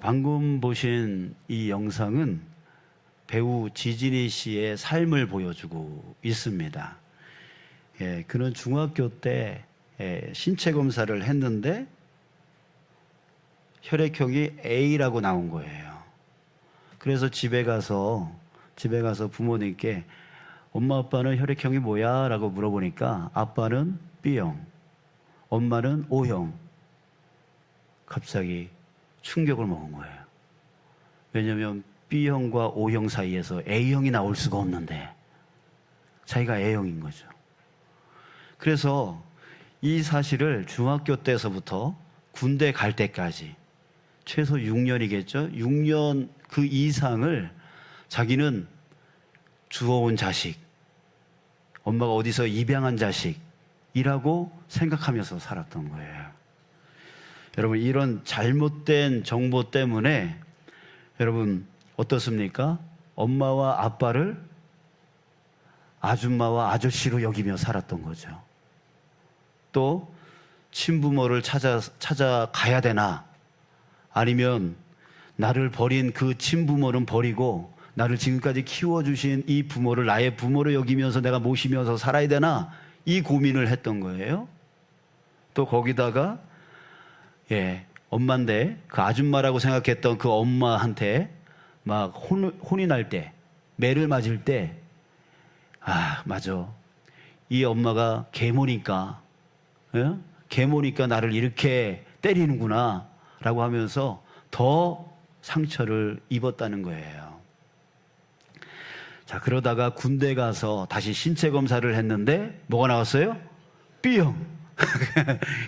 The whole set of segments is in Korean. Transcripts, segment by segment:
방금 보신 이 영상은 배우 지진희 씨의 삶을 보여주고 있습니다. 그는 중학교 때 신체 검사를 했는데 혈액형이 A라고 나온 거예요. 그래서 집에 가서 부모님께 엄마 아빠는 혈액형이 뭐야? 라고 물어보니까 아빠는 B형, 엄마는 O형. 갑자기 충격을 먹은 거예요. 왜냐하면 B형과 O형 사이에서 A형이 나올 수가 없는데 자기가 A형인 거죠. 그래서 이 사실을 중학교 때서부터 군대 갈 때까지 최소 6년이겠죠. 6년 그 이상을 자기는 주워온 자식, 엄마가 어디서 입양한 자식이라고 생각하면서 살았던 거예요. 여러분, 이런 잘못된 정보 때문에 여러분 어떻습니까? 엄마와 아빠를 아줌마와 아저씨로 여기며 살았던 거죠. 또 친부모를 찾아가야 되나? 아니면 나를 버린 그 친부모는 버리고 나를 지금까지 키워주신 이 부모를 나의 부모로 여기면서 내가 모시면서 살아야 되나? 이 고민을 했던 거예요. 또 거기다가 엄마인데 그 아줌마라고 생각했던 그 엄마한테 막 혼이 날 때, 매를 맞을 때, 맞아, 이 엄마가 계모니까 계모니까 나를 이렇게 때리는구나 라고 하면서 더 상처를 입었다는 거예요. 자, 그러다가 군대 가서 다시 신체 검사를 했는데 뭐가 나왔어요? B형.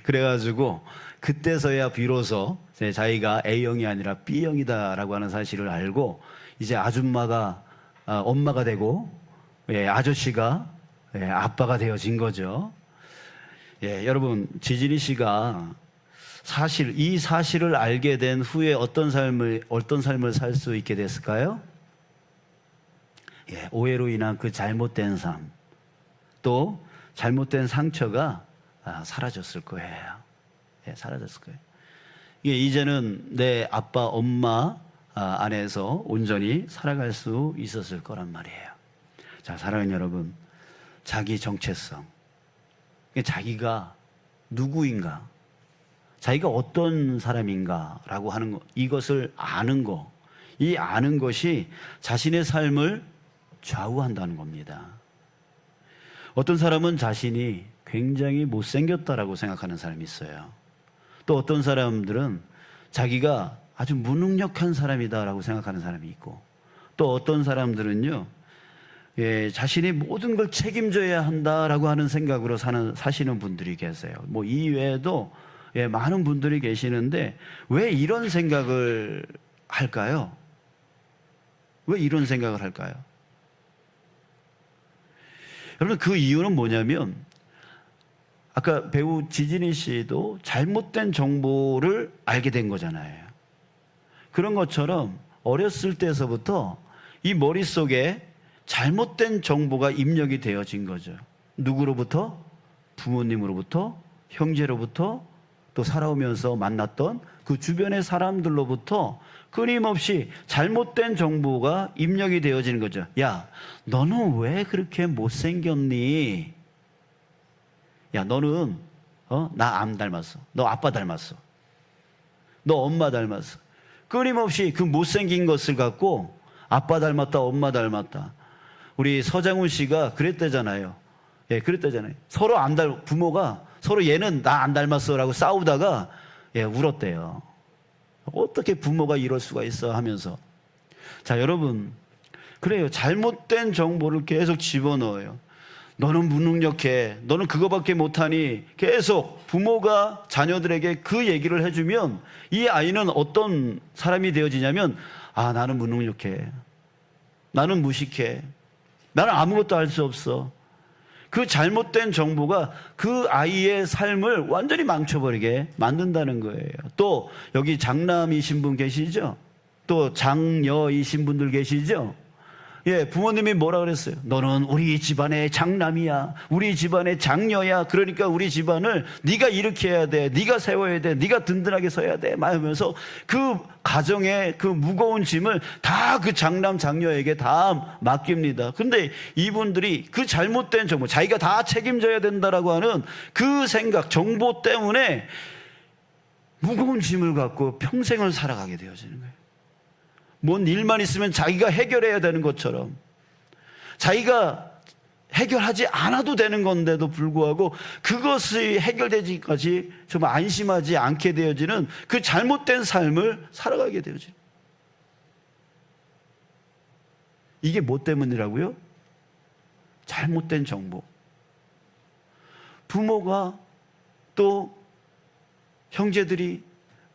그래가지고 그때서야 비로소 자기가 A형이 아니라 B형이다라고 하는 사실을 알고 이제 아줌마가 엄마가 되고 아저씨가 아빠가 되어진 거죠. 여러분, 지진희 씨가 이 사실을 알게 된 후에 어떤 삶을 살 수 있게 됐을까요? 오해로 인한 그 잘못된 삶, 또 잘못된 상처가 사라졌을 거예요. 사라졌을 거예요. 이제는 내 아빠, 엄마 안에서 온전히 살아갈 수 있었을 거란 말이에요. 자, 사랑하는 여러분, 자기 정체성, 자기가 누구인가, 자기가 어떤 사람인가라고 하는 것, 이것을 아는 것, 이 아는 것이 자신의 삶을 좌우한다는 겁니다. 어떤 사람은 자신이 굉장히 못생겼다라고 생각하는 사람이 있어요. 또 어떤 사람들은 자기가 아주 무능력한 사람이다라고 생각하는 사람이 있고, 또 어떤 사람들은요, 자신이 모든 걸 책임져야 한다라고 하는 생각으로 사시는 분들이 계세요. 뭐 이외에도 많은 분들이 계시는데 왜 이런 생각을 할까요? 왜 이런 생각을 할까요? 여러분, 그 이유는 뭐냐면 아까 배우 지진희 씨도 잘못된 정보를 알게 된 거잖아요. 그런 것처럼 어렸을 때서부터 이 머릿속에 잘못된 정보가 입력이 되어진 거죠. 누구로부터? 부모님으로부터, 형제로부터, 또 살아오면서 만났던 그 주변의 사람들로부터 끊임없이 잘못된 정보가 입력이 되어지는 거죠. 야, 너는 왜 그렇게 못생겼니? 야, 너는 나 안 닮았어. 너 아빠 닮았어. 너 엄마 닮았어. 끊임없이 그 못생긴 것을 갖고 아빠 닮았다, 엄마 닮았다. 우리 서장훈 씨가 그랬대잖아요. 그랬대잖아요. 부모가 서로 얘는 나 안 닮았어라고 싸우다가 울었대요. 어떻게 부모가 이럴 수가 있어 하면서. 자, 여러분, 그래요. 잘못된 정보를 계속 집어넣어요. 너는 무능력해, 너는 그거밖에 못하니, 계속 부모가 자녀들에게 그 얘기를 해주면 이 아이는 어떤 사람이 되어지냐면, 나는 무능력해, 나는 무식해, 나는 아무것도 할 수 없어. 그 잘못된 정보가 그 아이의 삶을 완전히 망쳐버리게 만든다는 거예요. 또 여기 장남이신 분 계시죠? 또 장녀이신 분들 계시죠? 부모님이 뭐라 그랬어요? 너는 우리 집안의 장남이야. 우리 집안의 장녀야. 그러니까 우리 집안을 네가 일으켜야 돼. 네가 세워야 돼. 네가 든든하게 서야 돼. 막 하면서 그 가정의 그 무거운 짐을 다 그 장남 장녀에게 다 맡깁니다. 근데 이분들이 그 잘못된 정보, 자기가 다 책임져야 된다라고 하는 그 생각, 정보 때문에 무거운 짐을 갖고 평생을 살아가게 되어지는 거예요. 뭔 일만 있으면 자기가 해결해야 되는 것처럼, 자기가 해결하지 않아도 되는 건데도 불구하고 그것이 해결되기까지 정말 안심하지 않게 되어지는 그 잘못된 삶을 살아가게 되어지는, 이게 뭐 때문이라고요? 잘못된 정보. 부모가, 또 형제들이,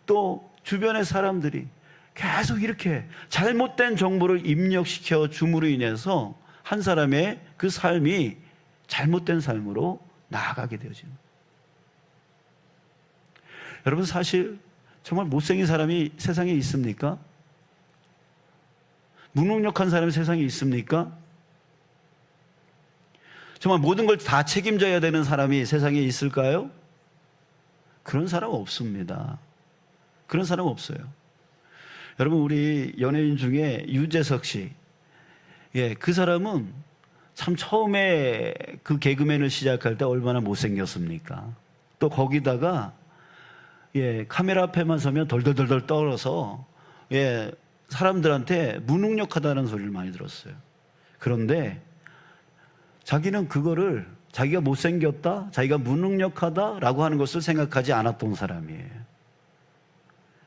또 주변의 사람들이 계속 이렇게 잘못된 정보를 입력시켜 줌으로 인해서 한 사람의 그 삶이 잘못된 삶으로 나아가게 되어지는 거예요. 여러분, 사실 정말 못생긴 사람이 세상에 있습니까? 무능력한 사람이 세상에 있습니까? 정말 모든 걸 다 책임져야 되는 사람이 세상에 있을까요? 그런 사람 없습니다. 그런 사람 없어요. 여러분, 우리 연예인 중에 유재석 씨, 그 사람은 참 처음에 그 개그맨을 시작할 때 얼마나 못생겼습니까? 또 거기다가 카메라 앞에만 서면 덜덜덜덜 떨어서 사람들한테 무능력하다는 소리를 많이 들었어요. 그런데 자기는 그거를 자기가 못생겼다, 자기가 무능력하다라고 하는 것을 생각하지 않았던 사람이에요.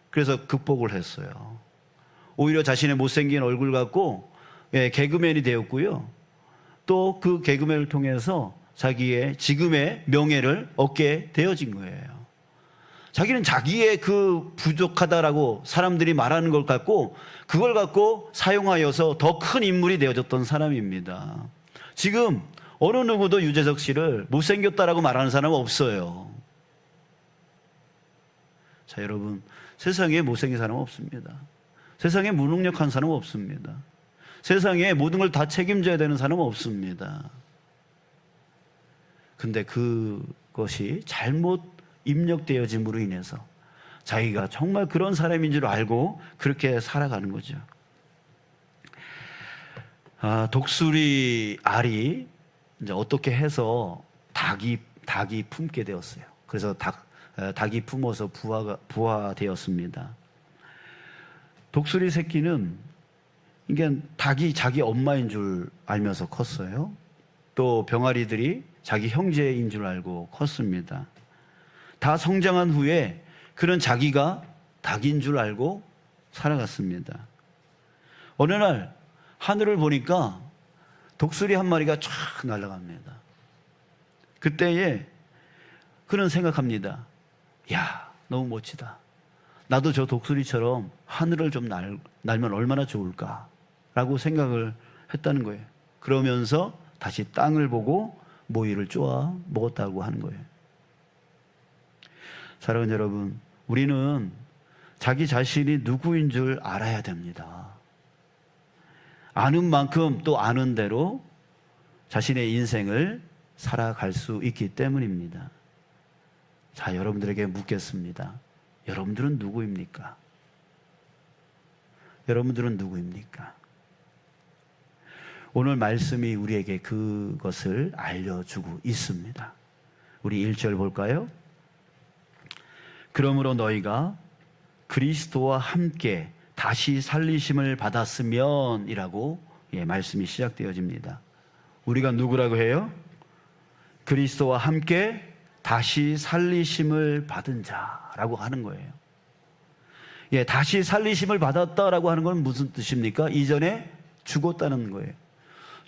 그래서 극복을 했어요. 오히려 자신의 못생긴 얼굴 갖고 개그맨이 되었고요. 또 그 개그맨을 통해서 자기의 지금의 명예를 얻게 되어진 거예요. 자기는 자기의 그 부족하다라고 사람들이 말하는 걸 갖고, 그걸 갖고 사용하여서 더 큰 인물이 되어졌던 사람입니다. 지금 어느 누구도 유재석 씨를 못생겼다라고 말하는 사람은 없어요. 자, 여러분, 세상에 못생긴 사람은 없습니다. 세상에 무능력한 사람은 없습니다. 세상에 모든 걸 다 책임져야 되는 사람은 없습니다. 근데 그것이 잘못 입력되어짐으로 인해서 자기가 정말 그런 사람인 줄 알고 그렇게 살아가는 거죠. 독수리 알이 이제 어떻게 해서 닭이 품게 되었어요. 그래서 닭이 품어서 부화되었습니다. 독수리 새끼는 이게 닭이 자기 엄마인 줄 알면서 컸어요. 또 병아리들이 자기 형제인 줄 알고 컸습니다. 다 성장한 후에 그는 자기가 닭인 줄 알고 살아갔습니다. 어느 날 하늘을 보니까 독수리 한 마리가 쫙 날아갑니다. 그때에 그는 생각합니다. 야, 너무 멋지다. 나도 저 독수리처럼 하늘을 좀 날면 얼마나 좋을까 라고 생각을 했다는 거예요. 그러면서 다시 땅을 보고 모이를 쪼아 먹었다고 하는 거예요. 사랑하는 여러분, 우리는 자기 자신이 누구인 줄 알아야 됩니다. 아는 만큼 또 아는 대로 자신의 인생을 살아갈 수 있기 때문입니다. 자, 여러분들에게 묻겠습니다. 여러분들은 누구입니까? 여러분들은 누구입니까? 오늘 말씀이 우리에게 그것을 알려주고 있습니다. 우리 1절 볼까요? 그러므로 너희가 그리스도와 함께 다시 살리심을 받았으면 이라고 말씀이 시작되어집니다. 우리가 누구라고 해요? 그리스도와 함께 다시 살리심을 받은 자라고 하는 거예요. 다시 살리심을 받았다라고 하는 건 무슨 뜻입니까? 이전에 죽었다는 거예요.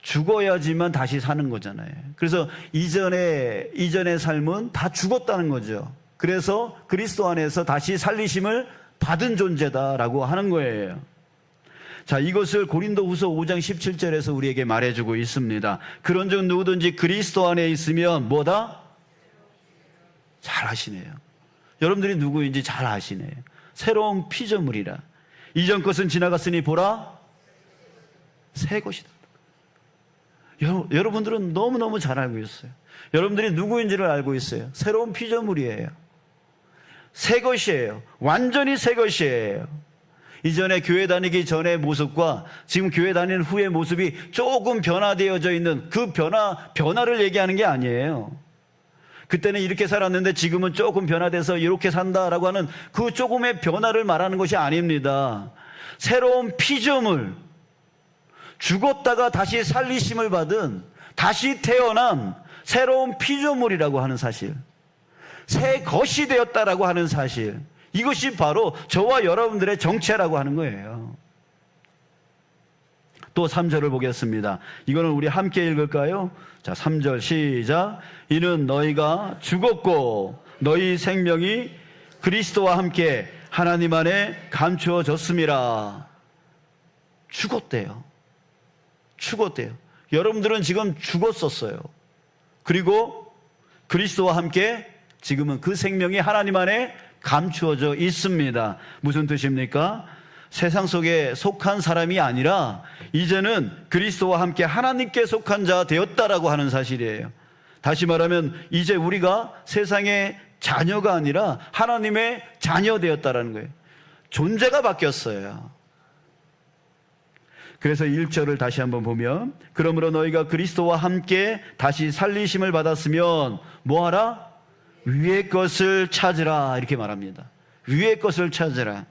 죽어야지만 다시 사는 거잖아요. 그래서 이전의 삶은 다 죽었다는 거죠. 그래서 그리스도 안에서 다시 살리심을 받은 존재다라고 하는 거예요. 자, 이것을 고린도후서 5장 17절에서 우리에게 말해주고 있습니다. 그런즉 누구든지 그리스도 안에 있으면 뭐다? 잘 아시네요. 여러분들이 누구인지 잘 아시네요. 새로운 피조물이라. 이전 것은 지나갔으니 보라 새 것이다. 여러분들은 너무너무 잘 알고 있어요. 여러분들이 누구인지를 알고 있어요. 새로운 피조물이에요. 새 것이에요. 완전히 새 것이에요. 이전에 교회 다니기 전의 모습과 지금 교회 다니는 후의 모습이 조금 변화되어져 있는 그 변화를 얘기하는 게 아니에요. 그때는 이렇게 살았는데 지금은 조금 변화돼서 이렇게 산다라고 하는 그 조금의 변화를 말하는 것이 아닙니다. 새로운 피조물, 죽었다가 다시 살리심을 받은, 다시 태어난 새로운 피조물이라고 하는 사실, 새 것이 되었다라고 하는 사실, 이것이 바로 저와 여러분들의 정체라고 하는 거예요. 또 3절을 보겠습니다. 이거는 우리 함께 읽을까요? 자, 3절 시작. 이는 너희가 죽었고 너희 생명이 그리스도와 함께 하나님 안에 감추어졌음이라. 죽었대요. 죽었대요. 여러분들은 지금 죽었었어요. 그리고 그리스도와 함께 지금은 그 생명이 하나님 안에 감추어져 있습니다. 무슨 뜻입니까? 세상 속에 속한 사람이 아니라 이제는 그리스도와 함께 하나님께 속한 자 되었다라고 하는 사실이에요. 다시 말하면 이제 우리가 세상의 자녀가 아니라 하나님의 자녀 되었다라는 거예요. 존재가 바뀌었어요. 그래서 1절을 다시 한번 보면, 그러므로 너희가 그리스도와 함께 다시 살리심을 받았으면 뭐하라? 위의 것을 찾으라, 이렇게 말합니다. 위의 것을 찾으라.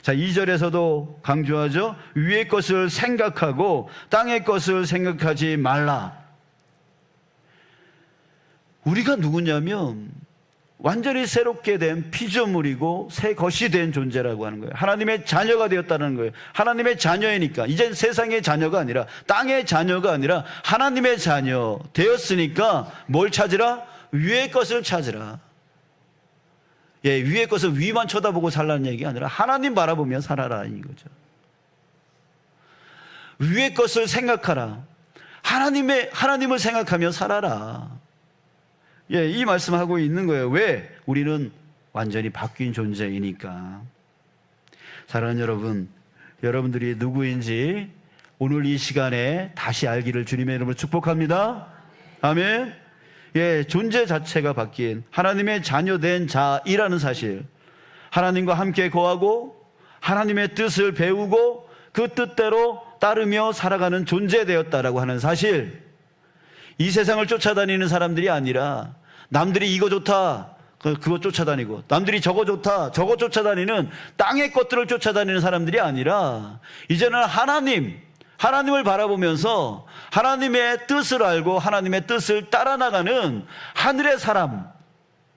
자, 2절에서도 강조하죠. 위의 것을 생각하고 땅의 것을 생각하지 말라. 우리가 누구냐면 완전히 새롭게 된 피조물이고 새 것이 된 존재라고 하는 거예요. 하나님의 자녀가 되었다는 거예요. 하나님의 자녀이니까 이젠 세상의 자녀가 아니라, 땅의 자녀가 아니라 하나님의 자녀 되었으니까 뭘 찾으라? 위의 것을 찾으라. 예, 위의 것을 위만 쳐다보고 살라는 얘기가 아니라 하나님 바라보며 살아라, 이거죠. 위의 것을 생각하라. 하나님을 생각하며 살아라. 예, 이 말씀하고 있는 거예요. 왜? 우리는 완전히 바뀐 존재이니까. 사랑하는 여러분, 여러분들이 누구인지 오늘 이 시간에 다시 알기를 주님의 이름으로 축복합니다. 아멘. 예, 존재 자체가 바뀐 하나님의 자녀된 자이라는 사실, 하나님과 함께 거하고 하나님의 뜻을 배우고 그 뜻대로 따르며 살아가는 존재 되었다라고 하는 사실, 이 세상을 쫓아다니는 사람들이 아니라 남들이 이거 좋다 그거 쫓아다니고, 남들이 저거 좋다 저거 쫓아다니는 땅의 것들을 쫓아다니는 사람들이 아니라 이제는 하나님을 바라보면서 하나님의 뜻을 알고 하나님의 뜻을 따라 나가는 하늘의 사람,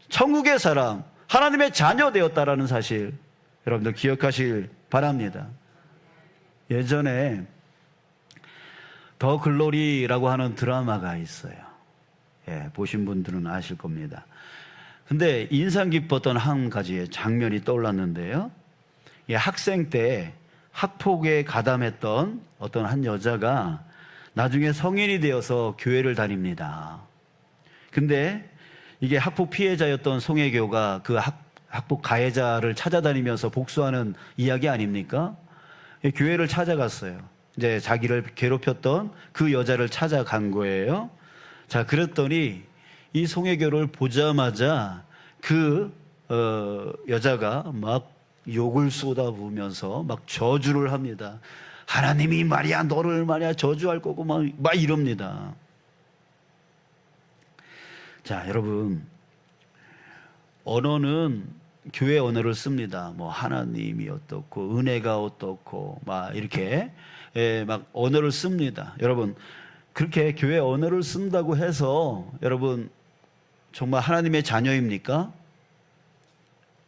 천국의 사람, 하나님의 자녀 되었다라는 사실, 여러분들 기억하실 바랍니다. 예전에 더 글로리라고 하는 드라마가 있어요. 예, 보신 분들은 아실 겁니다. 근데 인상 깊었던 한 가지의 장면이 떠올랐는데요. 예, 학생 때 학폭에 가담했던 어떤 한 여자가 나중에 성인이 되어서 교회를 다닙니다. 근데 이게 학폭 피해자였던 송혜교가 그 학폭 가해자를 찾아다니면서 복수하는 이야기 아닙니까? 예, 교회를 찾아갔어요. 이제 자기를 괴롭혔던 그 여자를 찾아간 거예요. 자, 그랬더니 이 송혜교를 보자마자 그 여자가 막 욕을 쏟아부으면서 막 저주를 합니다. 하나님이 말이야 너를 말이야 저주할 거고 막 이럽니다. 자, 여러분, 언어는 교회 언어를 씁니다. 뭐 하나님이 어떻고 은혜가 어떻고 막 이렇게 막 언어를 씁니다. 여러분, 그렇게 교회 언어를 쓴다고 해서 여러분 정말 하나님의 자녀입니까?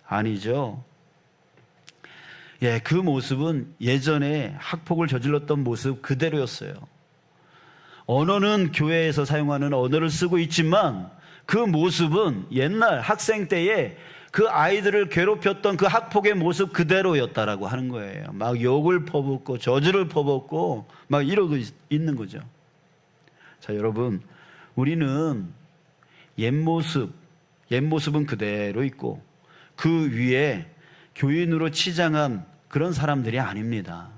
아니죠. 예, 그 모습은 예전에 학폭을 저질렀던 모습 그대로였어요. 언어는 교회에서 사용하는 언어를 쓰고 있지만 그 모습은 옛날 학생 때에 그 아이들을 괴롭혔던 그 학폭의 모습 그대로였다라고 하는 거예요. 막 욕을 퍼붓고 저주를 퍼붓고 막 이러고 있는 거죠. 자, 여러분, 우리는 옛모습은 그대로 있고 그 위에 교인으로 치장한 그런 사람들이 아닙니다.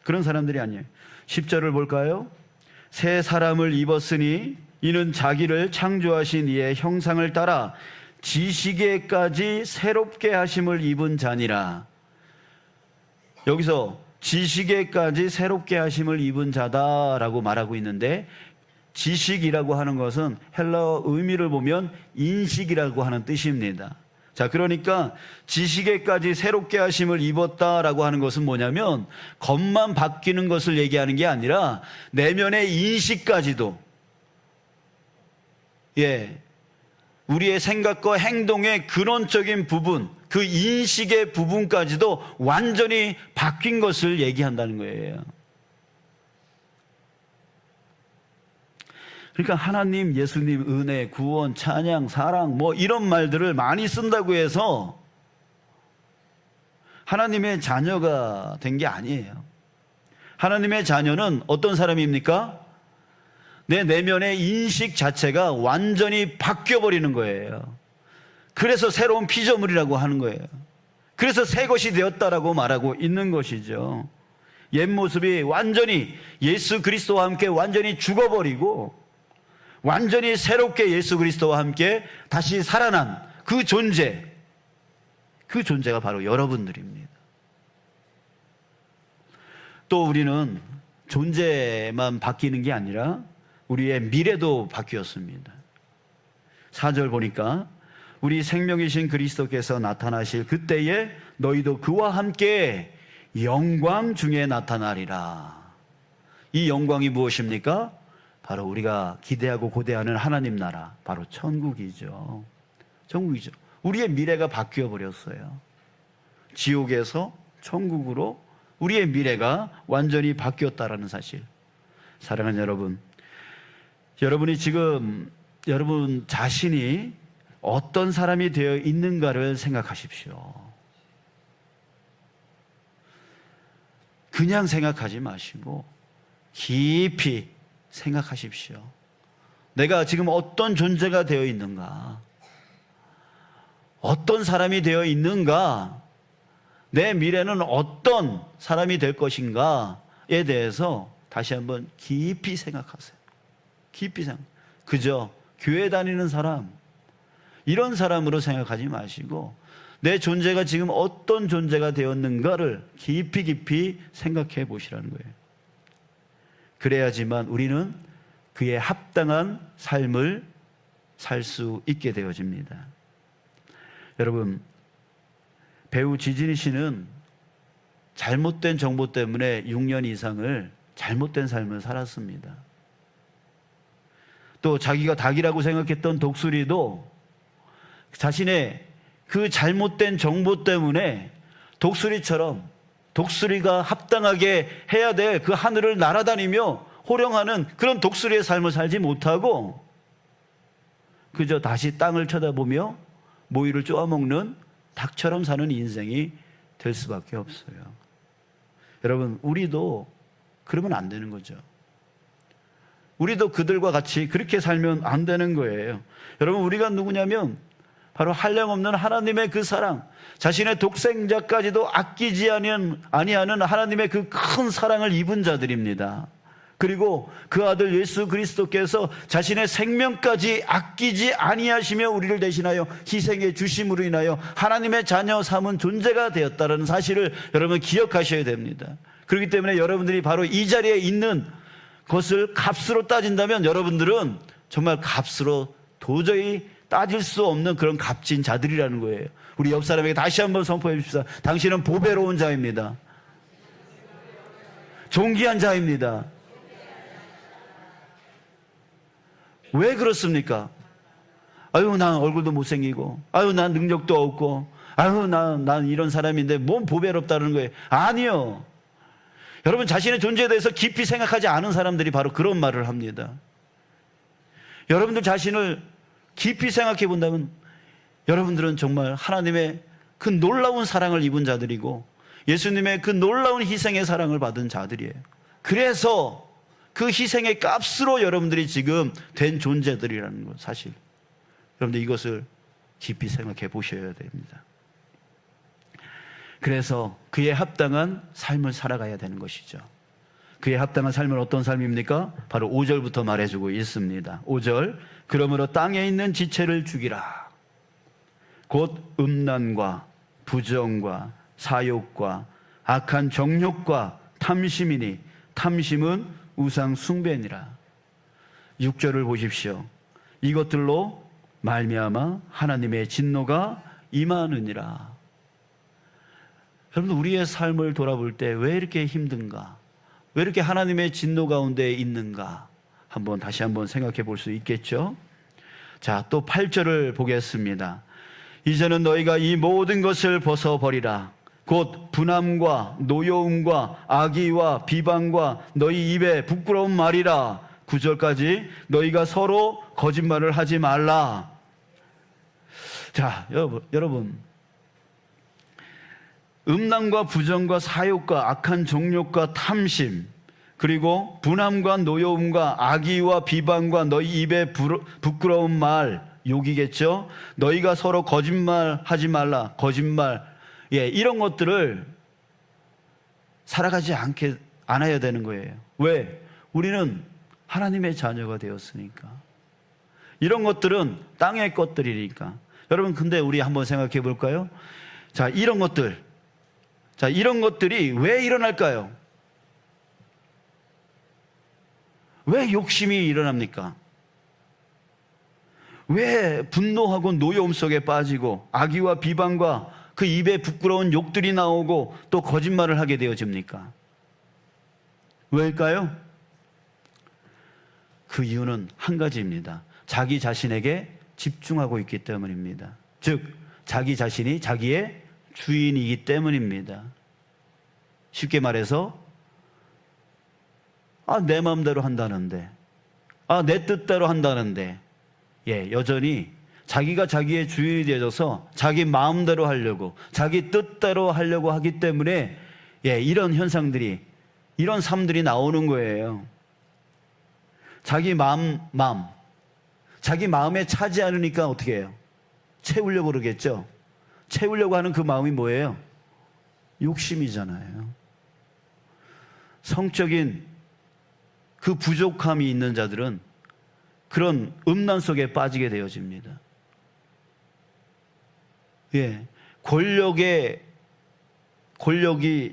그런 사람들이 아니에요. 10절을 볼까요? 새 사람을 입었으니 이는 자기를 창조하신 이의 형상을 따라 지식에까지 새롭게 하심을 입은 자니라. 여기서 지식에까지 새롭게 하심을 입은 자다라고 말하고 있는데, 지식이라고 하는 것은 헬라어 의미를 보면 인식이라고 하는 뜻입니다. 자, 그러니까 지식에까지 새롭게 하심을 입었다라고 하는 것은 뭐냐면 겉만 바뀌는 것을 얘기하는 게 아니라 내면의 인식까지도, 우리의 생각과 행동의 근원적인 부분, 그 인식의 부분까지도 완전히 바뀐 것을 얘기한다는 거예요. 그러니까 하나님, 예수님, 은혜, 구원, 찬양, 사랑 뭐 이런 말들을 많이 쓴다고 해서 하나님의 자녀가 된 게 아니에요. 하나님의 자녀는 어떤 사람입니까? 내 내면의 인식 자체가 완전히 바뀌어버리는 거예요. 그래서 새로운 피조물이라고 하는 거예요. 그래서 새 것이 되었다라고 말하고 있는 것이죠. 옛 모습이 완전히 예수 그리스도와 함께 완전히 죽어버리고 완전히 새롭게 예수 그리스도와 함께 다시 살아난 그 존재, 그 존재가 바로 여러분들입니다. 또 우리는 존재만 바뀌는 게 아니라 우리의 미래도 바뀌었습니다. 4절 보니까 우리 생명이신 그리스도께서 나타나실 그때에 너희도 그와 함께 영광 중에 나타나리라. 이 영광이 무엇입니까? 바로 우리가 기대하고 고대하는 하나님 나라, 바로 천국이죠. 천국이죠. 우리의 미래가 바뀌어 버렸어요. 지옥에서 천국으로 우리의 미래가 완전히 바뀌었다라는 사실. 사랑하는 여러분, 여러분이 지금 여러분 자신이 어떤 사람이 되어 있는가를 생각하십시오. 그냥 생각하지 마시고 깊이 생각하십시오. 내가 지금 어떤 존재가 되어 있는가? 어떤 사람이 되어 있는가? 내 미래는 어떤 사람이 될 것인가에 대해서 다시 한번 깊이 생각하세요. 깊이 생각. 그저 교회 다니는 사람, 이런 사람으로 생각하지 마시고 내 존재가 지금 어떤 존재가 되었는가를 깊이 생각해 보시라는 거예요. 그래야지만 우리는 그에 합당한 삶을 살 수 있게 되어집니다. 여러분, 배우 지진희 씨는 잘못된 정보 때문에 6년 이상을 잘못된 삶을 살았습니다. 또 자기가 닭이라고 생각했던 독수리도 자신의 그 잘못된 정보 때문에 독수리처럼 독수리가 합당하게 해야 될 그 하늘을 날아다니며 호령하는 그런 독수리의 삶을 살지 못하고 그저 다시 땅을 쳐다보며 모이를 쪼아먹는 닭처럼 사는 인생이 될 수밖에 없어요. 여러분, 우리도 그러면 안 되는 거죠. 우리도 그들과 같이 그렇게 살면 안 되는 거예요. 여러분, 우리가 누구냐면 바로 한량없는 하나님의 그 사랑, 자신의 독생자까지도 아끼지 아니하는 하나님의 그 큰 사랑을 입은 자들입니다. 그리고 그 아들 예수 그리스도께서 자신의 생명까지 아끼지 아니하시며 우리를 대신하여 희생해 주심으로 인하여 하나님의 자녀 삼은 존재가 되었다는 사실을 여러분 기억하셔야 됩니다. 그렇기 때문에 여러분들이 바로 이 자리에 있는 것을 값으로 따진다면 여러분들은 정말 값으로 도저히 따질 수 없는 그런 값진 자들이라는 거예요. 우리 옆 사람에게 다시 한번 선포해 줍시다. 당신은 보배로운 자입니다. 존귀한 자입니다. 왜 그렇습니까? 아유, 난 얼굴도 못생기고, 아유, 난 능력도 없고, 아유, 난 이런 사람인데 뭔 보배롭다는 거예요. 아니요. 여러분, 자신의 존재에 대해서 깊이 생각하지 않은 사람들이 바로 그런 말을 합니다. 여러분들 자신을 깊이 생각해 본다면 여러분들은 정말 하나님의 그 놀라운 사랑을 입은 자들이고 예수님의 그 놀라운 희생의 사랑을 받은 자들이에요. 그래서 그 희생의 값으로 여러분들이 지금 된 존재들이라는 것, 사실 여러분들 이것을 깊이 생각해 보셔야 됩니다. 그래서 그에 합당한 삶을 살아가야 되는 것이죠. 그에 합당한 삶은 어떤 삶입니까? 바로 5절부터 말해주고 있습니다. 5절, 그러므로 땅에 있는 지체를 죽이라. 곧 음란과 부정과 사욕과 악한 정욕과 탐심이니 탐심은 우상 숭배니라. 6절을 보십시오. 이것들로 말미암아 하나님의 진노가 임하느니라. 여러분, 우리의 삶을 돌아볼 때 왜 이렇게 힘든가? 왜 이렇게 하나님의 진노 가운데 있는가? 다시 한번 생각해 볼 수 있겠죠? 자, 또 8절을 보겠습니다. 이제는 너희가 이 모든 것을 벗어버리라. 곧 분함과 노여움과 악의와 비방과 너희 입에 부끄러운 말이라. 9절까지 너희가 서로 거짓말을 하지 말라. 자, 여러분, 음란과 부정과 사욕과 악한 정욕과 탐심, 그리고 분함과 노여움과 악의와 비방과 너희 입에 부끄러운 말, 욕이겠죠? 너희가 서로 거짓말 하지 말라. 거짓말. 이런 것들을 살아가지 않아야 되는 거예요. 왜? 우리는 하나님의 자녀가 되었으니까. 이런 것들은 땅의 것들이니까. 여러분, 근데 우리 한번 생각해 볼까요? 자, 이런 것들이 왜 일어날까요? 왜 욕심이 일어납니까? 왜 분노하고 노여움 속에 빠지고 악의와 비방과 그 입에 부끄러운 욕들이 나오고 또 거짓말을 하게 되어집니까? 왜일까요? 그 이유는 한 가지입니다. 자기 자신에게 집중하고 있기 때문입니다. 즉, 자기 자신이 자기의 주인이기 때문입니다. 쉽게 말해서 내 마음대로 한다는데, 내 뜻대로 한다는데, 여전히 자기가 자기의 주인이 되어서 자기 마음대로 하려고, 자기 뜻대로 하려고 하기 때문에 이런 현상들이, 이런 삶들이 나오는 거예요. 자기 자기 마음에 차지 않으니까 어떻게 해요? 채우려고 그러겠죠. 채우려고 하는 그 마음이 뭐예요? 욕심이잖아요. 성적인 그 부족함이 있는 자들은 그런 음란 속에 빠지게 되어집니다. 권력이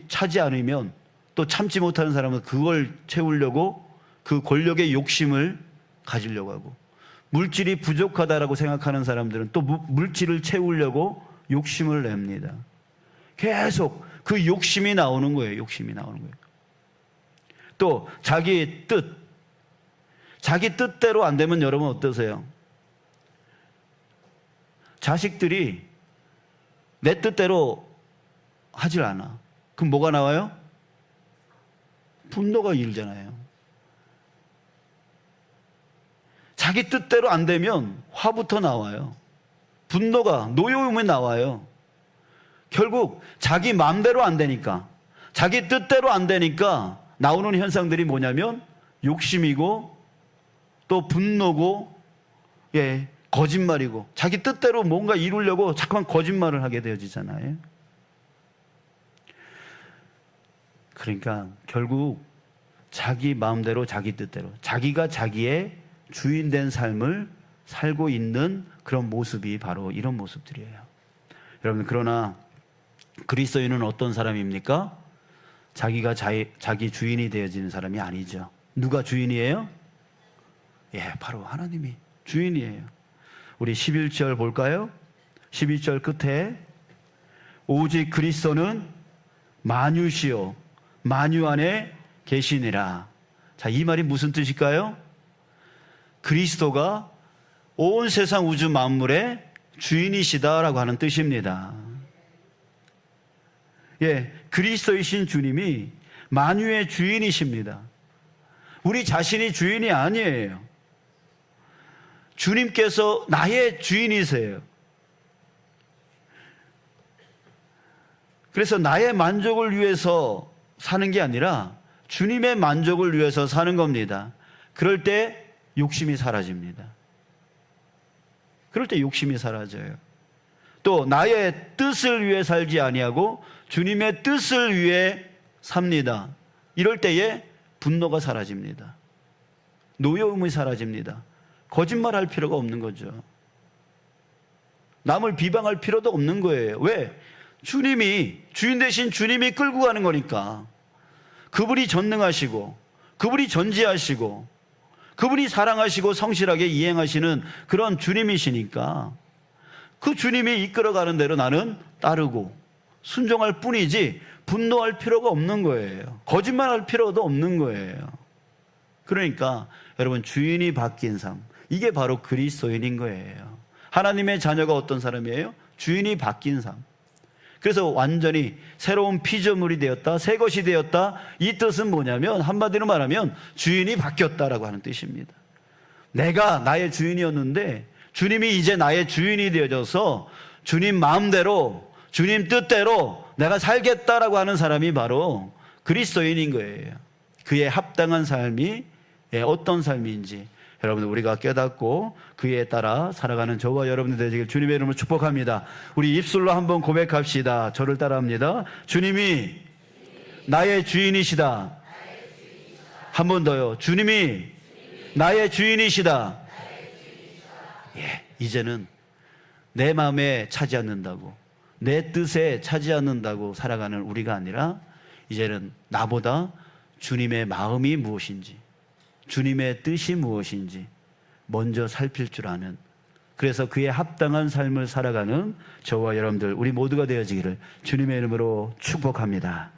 차지 않으면 또 참지 못하는 사람은 그걸 채우려고 그 권력의 욕심을 가지려고 하고, 물질이 부족하다라고 생각하는 사람들은 또 물질을 채우려고 욕심을 냅니다. 계속 그 욕심이 나오는 거예요. 욕심이 나오는 거예요. 또 자기 뜻대로 안 되면 여러분 어떠세요? 자식들이 내 뜻대로 하질 않아. 그럼 뭐가 나와요? 분노가 일잖아요. 자기 뜻대로 안 되면 화부터 나와요. 분노가, 노여움이 나와요. 결국 자기 마음대로 안 되니까, 자기 뜻대로 안 되니까 나오는 현상들이 뭐냐면 욕심이고 또 분노고 거짓말이고, 자기 뜻대로 뭔가 이루려고 자꾸만 거짓말을 하게 되어지잖아요. 그러니까 결국 자기 마음대로 자기 뜻대로 자기가 자기의 주인된 삶을 살고 있는 그런 모습이 바로 이런 모습들이에요. 여러분, 그러나 그리스도인은 어떤 사람입니까? 자기가 자기 주인이 되어지는 사람이 아니죠. 누가 주인이에요? 바로 하나님이 주인이에요. 우리 11절 볼까요? 11절 끝에 오직 그리스도는 만유시요 만유 안에 계시니라. 자, 이 말이 무슨 뜻일까요? 그리스도가 온 세상 우주 만물의 주인이시다라고 하는 뜻입니다. 그리스도이신 주님이 만유의 주인이십니다. 우리 자신이 주인이 아니에요. 주님께서 나의 주인이세요. 그래서 나의 만족을 위해서 사는 게 아니라 주님의 만족을 위해서 사는 겁니다. 그럴 때 욕심이 사라집니다. 그럴 때 욕심이 사라져요. 또 나의 뜻을 위해 살지 아니하고 주님의 뜻을 위해 삽니다. 이럴 때에 분노가 사라집니다. 노여움이 사라집니다. 거짓말할 필요가 없는 거죠. 남을 비방할 필요도 없는 거예요. 왜? 주님이, 주인 대신 주님이 끌고 가는 거니까. 그분이 전능하시고, 그분이 전지하시고, 그분이 사랑하시고 성실하게 이행하시는 그런 주님이시니까 그 주님이 이끌어가는 대로 나는 따르고 순종할 뿐이지 분노할 필요가 없는 거예요. 거짓말할 필요도 없는 거예요. 그러니까 여러분, 주인이 바뀐 삶, 이게 바로 그리스도인인 거예요. 하나님의 자녀가 어떤 사람이에요? 주인이 바뀐 삶. 그래서 완전히 새로운 피조물이 되었다, 새 것이 되었다. 이 뜻은 뭐냐면, 한마디로 말하면 주인이 바뀌었다라고 하는 뜻입니다. 내가 나의 주인이었는데 주님이 이제 나의 주인이 되어져서 주님 마음대로, 주님 뜻대로 내가 살겠다라고 하는 사람이 바로 그리스도인인 거예요. 그에 합당한 삶이 어떤 삶인지 여러분, 우리가 깨닫고 그에 따라 살아가는 저와 여러분들 되시길 주님의 이름으로 축복합니다. 우리 입술로 한번 고백합시다. 저를 따라합니다. 주님이 나의 주인이시다. 한 번 더요. 주님이 나의 주인이시다. 예, 이제는 내 마음에 차지 않는다고, 내 뜻에 차지 않는다고 살아가는 우리가 아니라 이제는 나보다 주님의 마음이 무엇인지, 주님의 뜻이 무엇인지 먼저 살필 줄 아는, 그래서 그에 합당한 삶을 살아가는 저와 여러분들, 우리 모두가 되어지기를 주님의 이름으로 축복합니다.